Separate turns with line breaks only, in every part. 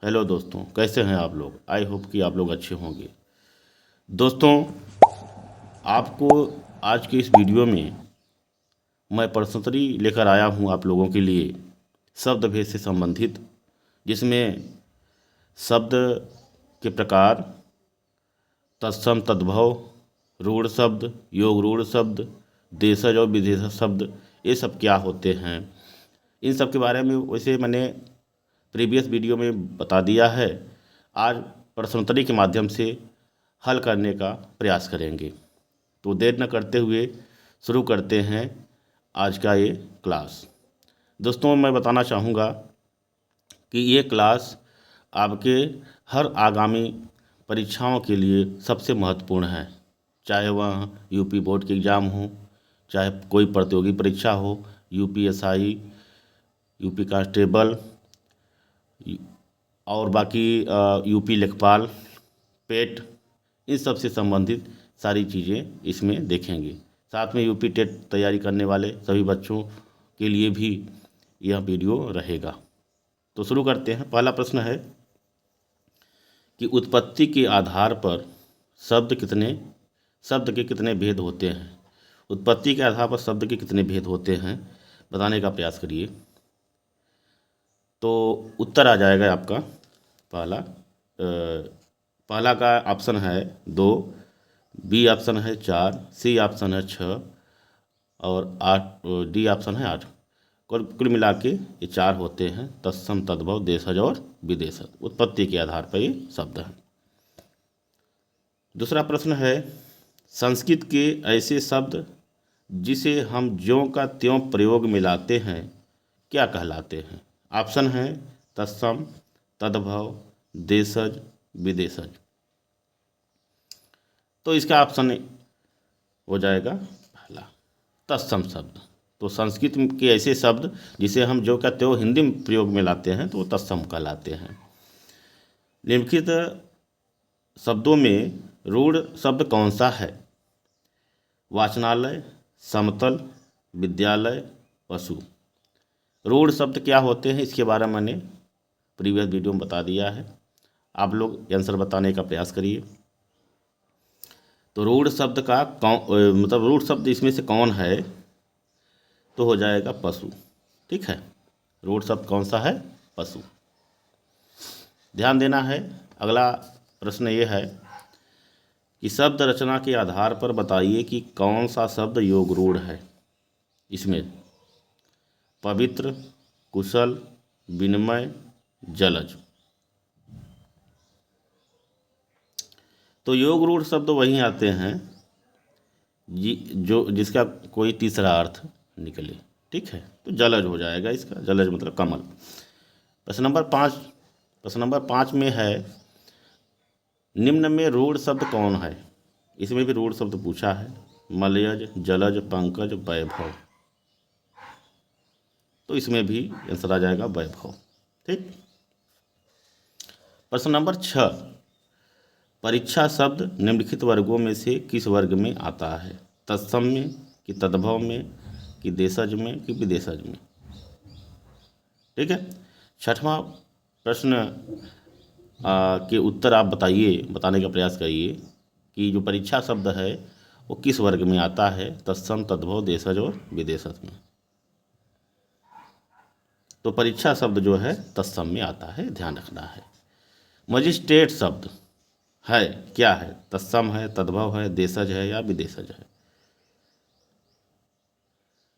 Hello दोस्तों, कैसे हैं आप लोग। आई होप कि आप लोग अच्छे होंगे। दोस्तों, आपको आज की इस वीडियो में मैं प्रश्नोत्तरी लेकर आया हूं आप लोगों के लिए शब्द भेद से संबंधित, जिसमें शब्द के प्रकार, तत्सम तद्भव, रूढ़ शब्द, योग रूढ़ शब्द, देशज और विदेशज शब्द, ये सब क्या होते हैं, इन सब के बारे में वैसे मैंने प्रीवियस वीडियो में बता दिया है। आज प्रश्नोत्तरी के माध्यम से हल करने का प्रयास करेंगे। तो देर न करते हुए शुरू करते हैं आज का ये क्लास। दोस्तों, मैं बताना चाहूँगा कि ये क्लास आपके हर आगामी परीक्षाओं के लिए सबसे महत्वपूर्ण है। चाहे वह यूपी बोर्ड के एग्ज़ाम हो, चाहे कोई प्रतियोगी परीक्षा हो, यूपीएसआई, यूपी कांस्टेबल और बाकी यूपी लेखपाल, पेट, इन सब से संबंधित सारी चीज़ें इसमें देखेंगे। साथ में यूपी टेट तैयारी करने वाले सभी बच्चों के लिए भी यह वीडियो रहेगा। तो शुरू करते हैं। पहला प्रश्न है कि उत्पत्ति के आधार पर शब्द के कितने भेद होते हैं। उत्पत्ति के आधार पर शब्द के कितने भेद होते हैं, बताने का प्रयास करिए। तो उत्तर आ जाएगा आपका पहला का ऑप्शन है 2, बी ऑप्शन है 4, सी ऑप्शन है 6 और 8, डी ऑप्शन है 8। कुल मिला के ये 4 होते हैं, तत्सम तद्भव देशज और विदेशज। उत्पत्ति के आधार पर ये शब्द हैं। दूसरा प्रश्न है, संस्कृत के ऐसे शब्द जिसे हम ज्यों का त्यों प्रयोग में लाते हैं क्या कहलाते हैं। ऑप्शन है तत्सम, तद्भव, देशज, विदेशज। तो इसका ऑप्शन हो जाएगा पहला, तत्सम शब्द। तो संस्कृत के ऐसे शब्द जिसे हम जो का त्यों हिंदी में प्रयोग में लाते हैं तो वो तत्सम कहलाते हैं। निम्नलिखित शब्दों में रूढ़ शब्द कौन सा है। वाचनालय, समतल, विद्यालय, पशु। रूढ़ शब्द क्या होते हैं इसके बारे में मैंने प्रीवियस वीडियो में बता दिया है। आप लोग आंसर बताने का प्रयास करिए। तो रूढ़ शब्द का मतलब रूढ़ शब्द इसमें से कौन है, तो हो जाएगा पशु। ठीक है, रूढ़ शब्द कौन सा है, पशु। ध्यान देना है। अगला प्रश्न ये है कि शब्द रचना के आधार पर बताइए कि कौन सा शब्द योग रूढ़ है। इसमें पवित्र, कुशल, विनिमय, जलज। तो योग रूढ़ शब्द वही आते हैं जो जिसका कोई तीसरा अर्थ निकले। ठीक है, तो जलज हो जाएगा इसका। जलज मतलब कमल। प्रश्न नंबर 5 में है, निम्न में रूढ़ शब्द कौन है। इसमें भी रूढ़ शब्द पूछा है। मलयज, जलज, पंकज, वैभव। तो इसमें भी आंसर आ जाएगा वैभव। ठीक। प्रश्न नंबर 6, परीक्षा शब्द निम्नलिखित वर्गों में से किस वर्ग में आता है। तत्सम में, कि तद्भव में, कि देशज में, कि विदेशज में। ठीक है। छठवां प्रश्न के उत्तर आप बताने का प्रयास करिए कि जो परीक्षा शब्द है वो किस वर्ग में आता है। तत्सम, तद्भव, देशज और विदेशज में। तो परीक्षा शब्द जो है तत्सम में आता है, ध्यान रखना है। मजिस्ट्रेट शब्द है क्या है, तत्सम है, तद्भव है, देशज है या विदेशज है।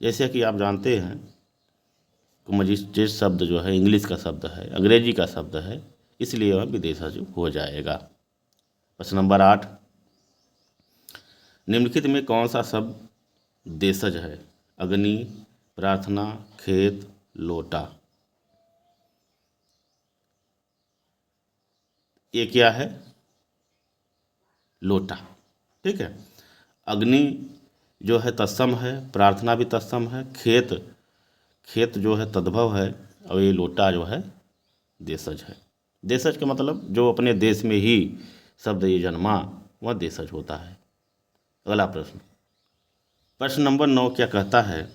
जैसे कि आप जानते हैं कि मजिस्ट्रेट शब्द जो है इंग्लिश का शब्द है, अंग्रेजी का शब्द है, इसलिए वह विदेशज हो जाएगा। प्रश्न नंबर 8, निम्नलिखित में कौन सा शब्द देशज है। अग्नि, प्रार्थना, खेत, लोटा। ये क्या है, लोटा। ठीक है। अग्नि जो है तत्सम है, प्रार्थना भी तत्सम है, खेत जो है तद्भव है, और ये लोटा जो है देशज है। देशज का मतलब जो अपने देश में ही शब्द ये जन्मा वह देशज होता है। अगला प्रश्न नंबर 9 क्या कहता है,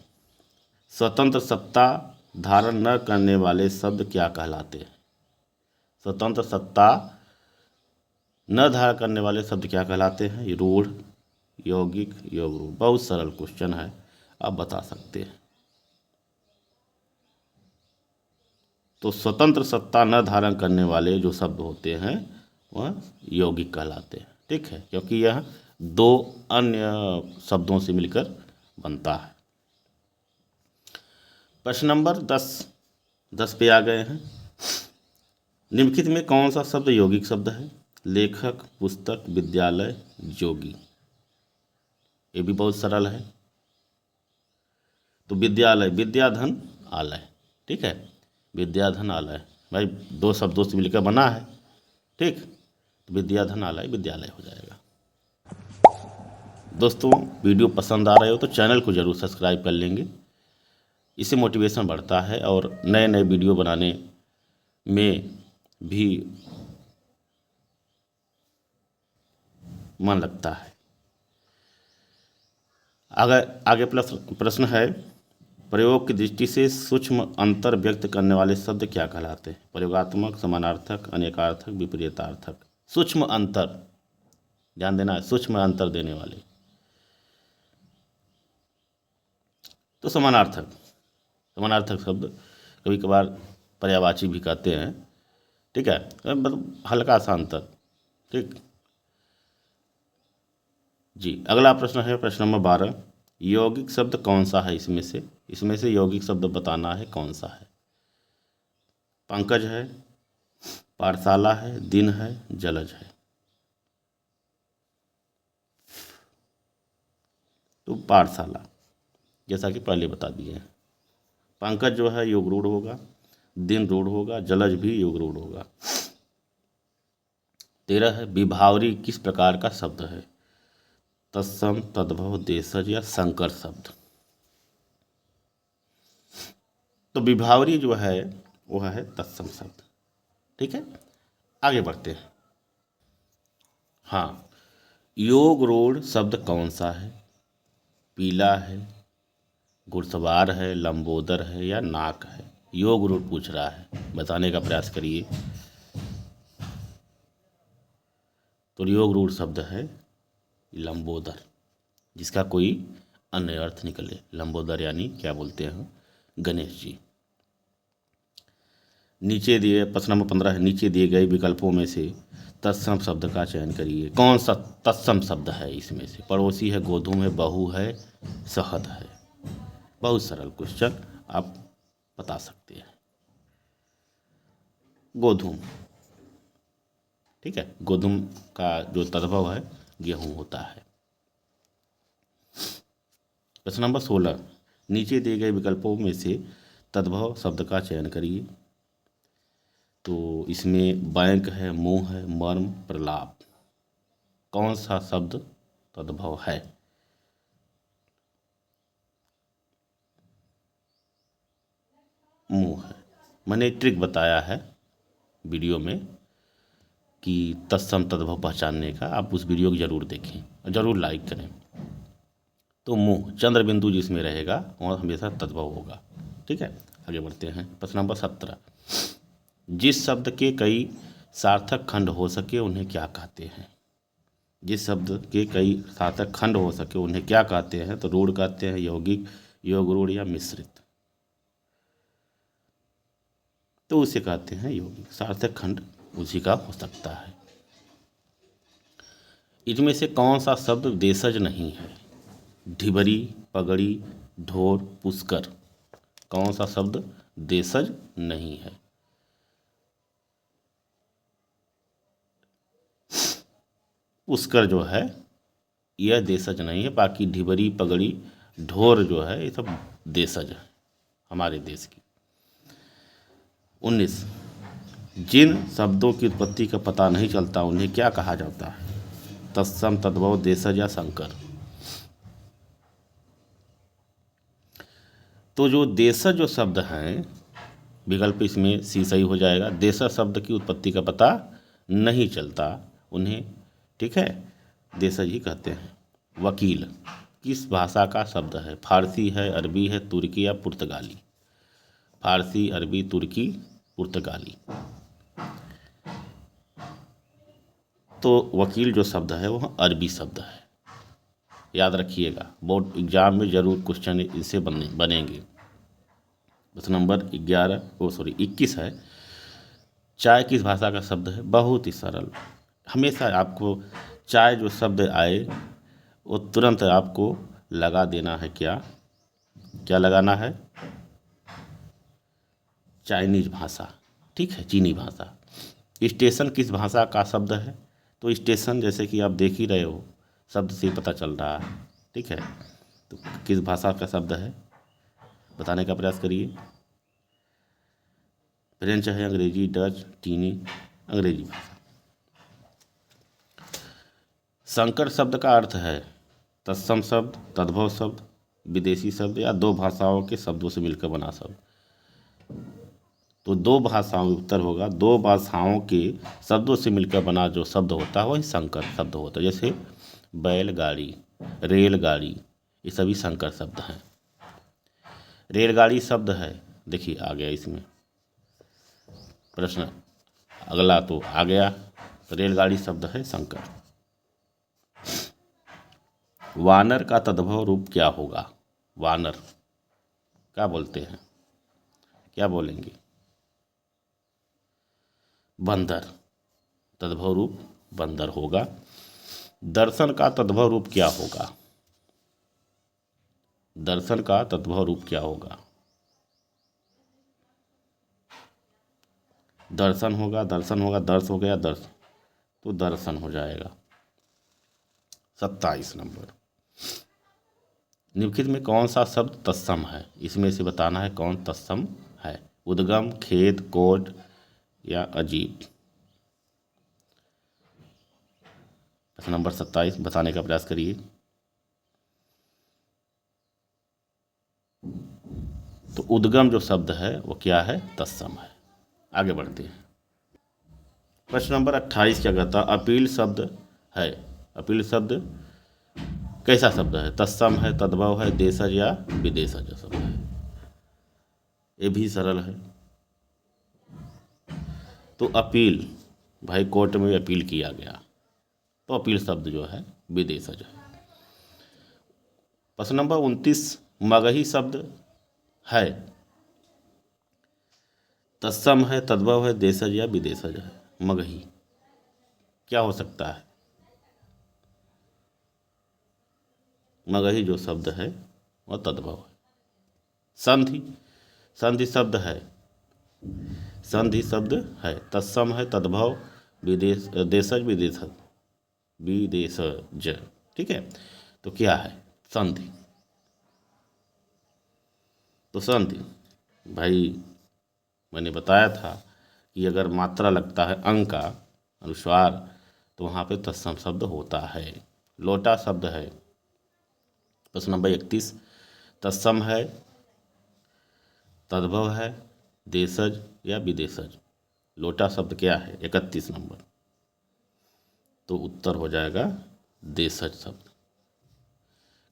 स्वतंत्र सत्ता धारण न करने वाले शब्द क्या कहलाते हैं। स्वतंत्र सत्ता न धारण करने वाले शब्द क्या कहलाते हैं? रूढ़, यौगिक, योग रूढ़। बहुत सरल क्वेश्चन है, आप बता सकते हैं। तो स्वतंत्र सत्ता न धारण करने वाले जो शब्द होते हैं वह यौगिक कहलाते हैं। ठीक है, क्योंकि यह दो अन्य शब्दों से मिलकर बनता है। प्रश्न नंबर 10 पे आ गए हैं। निम्नलिखित में कौन सा शब्द यौगिक शब्द है? लेखक, पुस्तक, विद्यालय, जोगी। ये भी बहुत सरल है। तो विद्यालय, विद्याधन आलय। ठीक है, विद्याधन आलय भाई दो शब्दों से मिलकर बना है। ठीक, तो विद्याधन आलय विद्यालय हो जाएगा। दोस्तों, वीडियो पसंद आ रहे हो तो चैनल को ज़रूर सब्सक्राइब कर लेंगे, इससे मोटिवेशन बढ़ता है और नए नए वीडियो बनाने में भी मन लगता है। आगे प्रश्न है, प्रयोग की दृष्टि से सूक्ष्म अंतर व्यक्त करने वाले शब्द क्या कहलाते हैं? प्रयोगात्मक, समानार्थक, अनेकार्थक, विपरीतार्थक। सूक्ष्म अंतर, ध्यान देना है, सूक्ष्म अंतर देने वाले तो समानार्थक। समानार्थक शब्द कभी कभार पर्यायवाची भी कहते हैं। ठीक है, मतलब हल्का सा अंतर। ठीक जी। अगला प्रश्न है प्रश्न नंबर 12, यौगिक शब्द कौन सा है? इसमें से यौगिक शब्द बताना है कौन सा है। पंकज है, पाठशाला है, दिन है, जलज है। तो पाठशाला, जैसा कि पहले बता दिए हैं। पंकज जो है योग रूढ़ होगा, दिन रूढ़ होगा, जलज भी योग रूढ़ होगा। 13 है, विभावरी किस प्रकार का शब्द है? तत्सम, तद्भव, देशज या संकर शब्द। तो विभावरी जो है वह है तत्सम शब्द। ठीक है, आगे बढ़ते हैं। हाँ, योग रूढ़ शब्द कौन सा है? पीला है, घुड़सवार है, लंबोदर है या नाक है? योग रूढ़ पूछ रहा है, बताने का प्रयास करिए। तो योग रूढ़ शब्द है लंबोदर, जिसका कोई अन्य अर्थ निकले। लंबोदर यानी क्या बोलते हैं? गणेश जी। नीचे दिए प्रश्न नंबर 15 है, नीचे दिए गए विकल्पों में से तत्सम शब्द का चयन करिए। कौन सा तत्सम शब्द है इसमें से? पड़ोसी है, गोधूम है, बहू है, शहद है। बहुत सरल क्वेश्चन, आप बता सकते हैं। गोधूम। ठीक है, गोधूम का जो तद्भव है गेहूं होता है। प्रश्न नंबर 16, नीचे दिए गए विकल्पों में से तद्भव शब्द का चयन करिए। तो इसमें बैंक है, मुंह है, मर्म, प्रलाप। कौन सा शब्द तद्भव है? मुंह है। मैंने ट्रिक बताया है वीडियो में कि तत्सम तद्भव पहचानने का, आप उस वीडियो को जरूर देखें और जरूर लाइक करें। तो मुंह, चंद्र बिंदु जिसमें रहेगा वह हमेशा तद्भव होगा। ठीक है, आगे बढ़ते हैं। प्रश्न नंबर 17, जिस शब्द के कई सार्थक खंड हो सके उन्हें क्या कहते हैं? जिस शब्द के कई सार्थक खंड हो सके उन्हें क्या कहते हैं? तो रूढ़ कहते हैं, यौगिक, योग रूढ़ या मिश्रित। तो उसे कहते हैं यौगिक। सार्थक खंड उसी का हो सकता है। इनमें से कौन सा शब्द देशज नहीं है? ढिबरी, पगड़ी, ढोर, पुष्कर। कौन सा शब्द देशज नहीं है? पुष्कर जो है यह देशज नहीं है। बाकी ढिबरी, पगड़ी, ढोर जो है ये सब देशज है हमारे देश की। 19, जिन शब्दों की उत्पत्ति का पता नहीं चलता उन्हें क्या कहा जाता है? तत्सम, तद्भव, देशज या संकर। तो जो देशज जो शब्द हैं, विकल्प इसमें सी सही हो जाएगा। देशज शब्द की उत्पत्ति का पता नहीं चलता उन्हें, ठीक है, देशज ही कहते हैं। वकील किस भाषा का शब्द है? फारसी है, अरबी है, तुर्की या पुर्तगाली। फारसी, अरबी, तुर्की, पुर्तगाली। तो वकील जो शब्द है वह अरबी शब्द है, याद रखिएगा, बोर्ड एग्जाम में जरूर क्वेश्चन इससे बनेंगे। बस नंबर 21 है। चाय किस भाषा का शब्द है? बहुत ही सरल, हमेशा आपको चाय जो शब्द आए वो तुरंत आपको लगा देना है। क्या क्या लगाना है? चाइनीज भाषा, ठीक है, चीनी भाषा। स्टेशन किस भाषा का शब्द है? तो स्टेशन जैसे कि आप देख ही रहे हो, शब्द से ही पता चल रहा है, ठीक है। तो किस भाषा का शब्द है बताने का प्रयास करिए। फ्रेंच है, अंग्रेजी, डच, चीनी, अंग्रेजी भाषा। संकर शब्द का अर्थ है तत्सम शब्द, तद्भव शब्द, विदेशी शब्द या दो भाषाओं के शब्दों से मिलकर बना शब्द। तो दो भाषाओं, उत्तर होगा दो भाषाओं के शब्दों से मिलकर बना जो शब्द होता है वही संकर शब्द होता है। जैसे बैलगाड़ी, रेलगाड़ी, ये सभी संकर शब्द हैं। रेलगाड़ी शब्द है, देखिए आ गया इसमें प्रश्न, अगला तो आ गया, तो रेलगाड़ी शब्द है संकर। वानर का तद्भव रूप क्या होगा? वानर क्या बोलते हैं, क्या बोलेंगे? बंदर, तद्भव रूप बंदर होगा। दर्शन का तद्भव रूप क्या होगा? दर्शन का तद्भव रूप क्या होगा? दर्शन होगा, दर्शन होगा, दर्श हो गया, दर्श, तो दर्शन हो जाएगा। 27 नंबर, निम्नलिखित में कौन सा शब्द तत्सम है? इसमें से बताना है कौन तत्सम है। उद्गम, खेत, कोट या अजीब। प्रश्न नंबर 27 बताने का प्रयास करिए। तो उद्गम जो शब्द है वो क्या है? तत्सम है। आगे बढ़ते हैं। प्रश्न नंबर 28 क्या कहता है? अपील शब्द है, अपील शब्द कैसा शब्द है? तत्सम है, तद्भव है, देशज या विदेशज शब्द है। ये भी सरल है। तो अपील, भाई कोर्ट में अपील किया गया, तो अपील शब्द जो है विदेशज है। प्रश्न नंबर 29, मगही शब्द है, तत्सम है, तद्भव है, देशज या विदेशज है। मगही क्या हो सकता है? मगही जो शब्द है वह तद्भव है। संधि, संधि शब्द है, संधि शब्द है, तत्सम है, तद्भव, विदेश, देशज, विदेशज, विदेशज, ठीक है। तो क्या है? संधि। तो संधि भाई मैंने बताया था कि अगर मात्रा लगता है अंग का अनुस्वार तो वहाँ पे तत्सम शब्द होता है। लोटा शब्द है। प्रश्न नंबर 31, तत्सम है, तद्भव है, देशज या विदेशज। लोटा शब्द क्या है? 31 नंबर, तो उत्तर हो जाएगा देशज शब्द।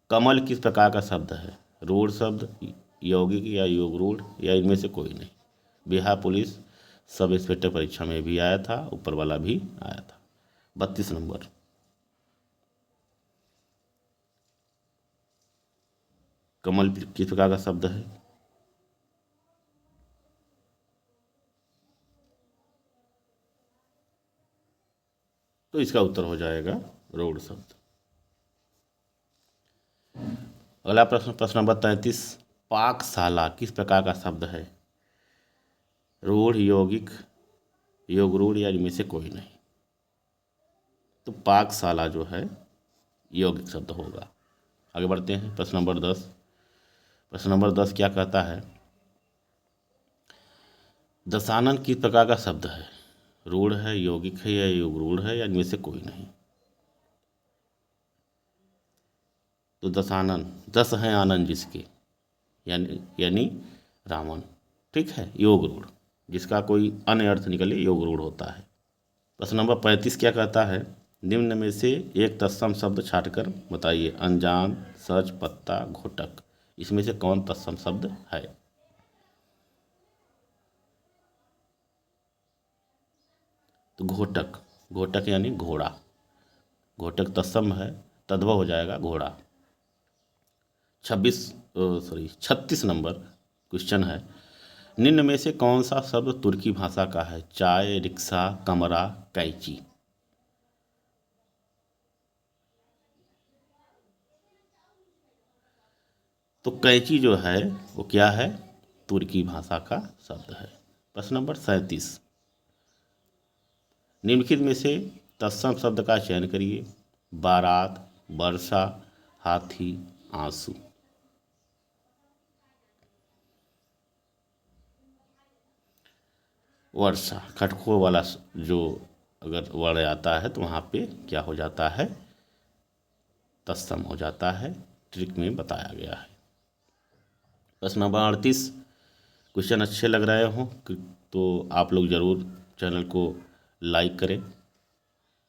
कमल किस प्रकार का शब्द है? रूढ़ शब्द, यौगिक या योगरूढ़ या इनमें से कोई नहीं। बिहार पुलिस सब इंस्पेक्टर परीक्षा में भी आया था, ऊपर वाला भी आया था। 32 नंबर, कमल किस प्रकार का शब्द है? तो इसका उत्तर हो जाएगा रूढ़ शब्द। अगला प्रश्न, प्रश्न नंबर 33, पाकशाला किस प्रकार का शब्द है? रूढ़, यौगिक, योगरूढ़ या इनमें से कोई नहीं। तो पाकशाला जो है यौगिक शब्द होगा। आगे बढ़ते हैं। प्रश्न नंबर 10, प्रश्न नंबर 10 क्या कहता है? दशानन किस प्रकार का शब्द है? रूढ़ है, यौगिक है या योगरूढ़ है या इनमें से कोई नहीं। तो दशानन, दस हैं आनंद जिसके, यानी रावण, ठीक है, योगरूढ़, जिसका कोई अन्य अर्थ निकले योगरूढ़ होता है। प्रश्न नंबर 35 क्या कहता है? निम्न में से एक तत्सम शब्द छांटकर बताइए। अनजान, सच, पत्ता, घोटक, इसमें से कौन तत्सम शब्द है? तो घोटक, घोटक यानी घोड़ा, घोटक तत्सम है, तद्भव हो जाएगा घोड़ा। 36 नंबर क्वेश्चन है, निम्न में से कौन सा शब्द तुर्की भाषा का है? चाय, रिक्शा, कमरा, कैंची। तो कैंची जो है वो क्या है? तुर्की भाषा का शब्द है। प्रश्न नंबर 37, निम्नलिखित में से तत्सम शब्द का चयन करिए। बारात, वर्षा, हाथी, आंसू। वर्षा, खटखो वाला जो अगर वर्ण आता है तो वहाँ पे क्या हो जाता है? तत्सम हो जाता है, ट्रिक में बताया गया है। प्रश्न नंबर 38, क्वेश्चन अच्छे लग रहे हो तो आप लोग ज़रूर चैनल को लाइक करें,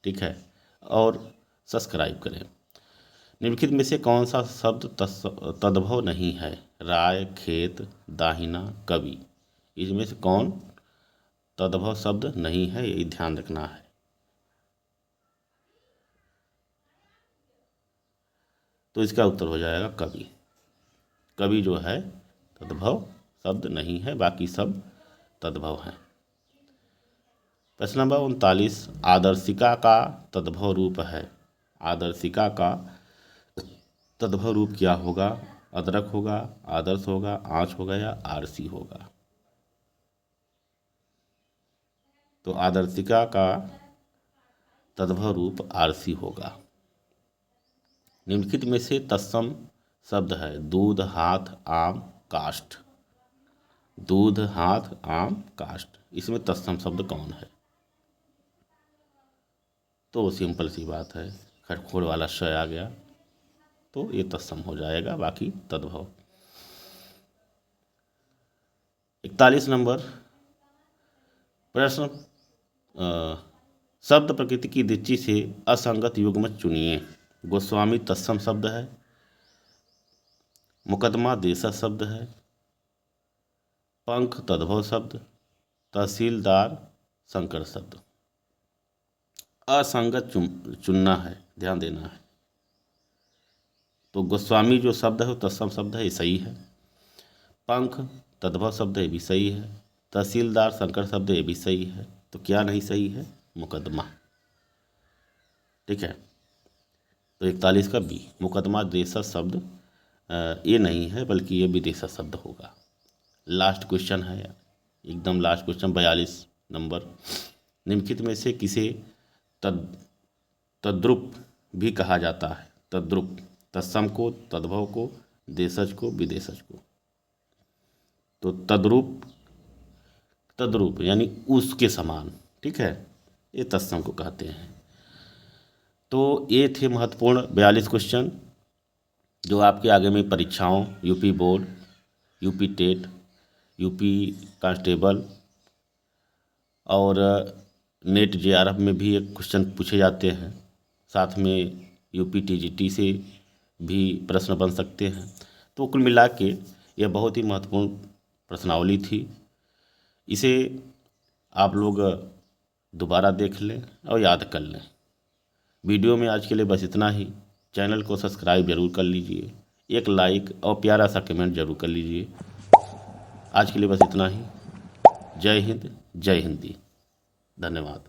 ठीक है, और सब्सक्राइब करें। निम्नलिखित में से कौन सा शब्द तद्भव नहीं है? राय, खेत, दाहिना, कवि। इसमें से कौन तद्भव शब्द नहीं है, यही ध्यान रखना है। तो इसका उत्तर हो जाएगा कवि। कवि जो है तद्भव शब्द नहीं है, बाकी सब तद्भव हैं। प्रश्न नंबर 39, आदर्शिका का तद्भव रूप है। आदर्शिका का तद्भव रूप क्या होगा? अदरक होगा, आदर्श होगा, आँच होगा या आरसी होगा? तो आदर्शिका का तद्भव रूप आरसी होगा। निम्नलिखित में से तत्सम शब्द है। दूध, हाथ, आम, काष्ठ। दूध, हाथ, आम, काष्ठ, इसमें तत्सम शब्द कौन है? तो सिंपल सी बात है, खटखोड़ वाला श आ गया तो ये तत्सम हो जाएगा, बाकी तद्भव। 41 नंबर प्रश्न, शब्द प्रकृति की दृष्टि से असंगत युग्म चुनिए। गोस्वामी तत्सम शब्द है, मुकदमा देशज शब्द है, पंख तद्भव शब्द, तहसीलदार संकर शब्द। असंगत चुनना है, ध्यान देना है। तो गोस्वामी जो शब्द है वो तत्सम शब्द है, ये सही है। पंख तद्भव शब्द है, ये भी सही है। तहसीलदार संकर शब्द है, ये भी सही है। तो क्या नहीं सही है? मुकदमा, ठीक है। तो 41 का बी, मुकदमा देशज शब्द ये नहीं है, बल्कि ये विदेशज शब्द होगा। लास्ट क्वेश्चन है, एकदम लास्ट क्वेश्चन 42 नंबर, निम्नलिखित में से किसे तद्रुप भी कहा जाता है? तद्रुप, तत्सम को, तद्भव को, देशज को, विदेशज को। तो तद्रूप यानी उसके समान, ठीक है, ये तत्सम को कहते हैं। तो ये थे महत्वपूर्ण 42 क्वेश्चन जो आपके आगे में परीक्षाओं, UP board, UP TET, UP constable और नेट जेआरएफ में भी एक क्वेश्चन पूछे जाते हैं। साथ में यूपी टीजीटी से भी प्रश्न बन सकते हैं। तो कुल मिला के यह बहुत ही महत्वपूर्ण प्रश्नावली थी। इसे आप लोग दोबारा देख लें और याद कर लें। वीडियो में आज के लिए बस इतना ही। चैनल को सब्सक्राइब जरूर कर लीजिए, एक लाइक और प्यारा सा कमेंट जरूर कर लीजिए। आज के लिए बस इतना ही। जय हिंद, जय हिंदी, धन्यवाद।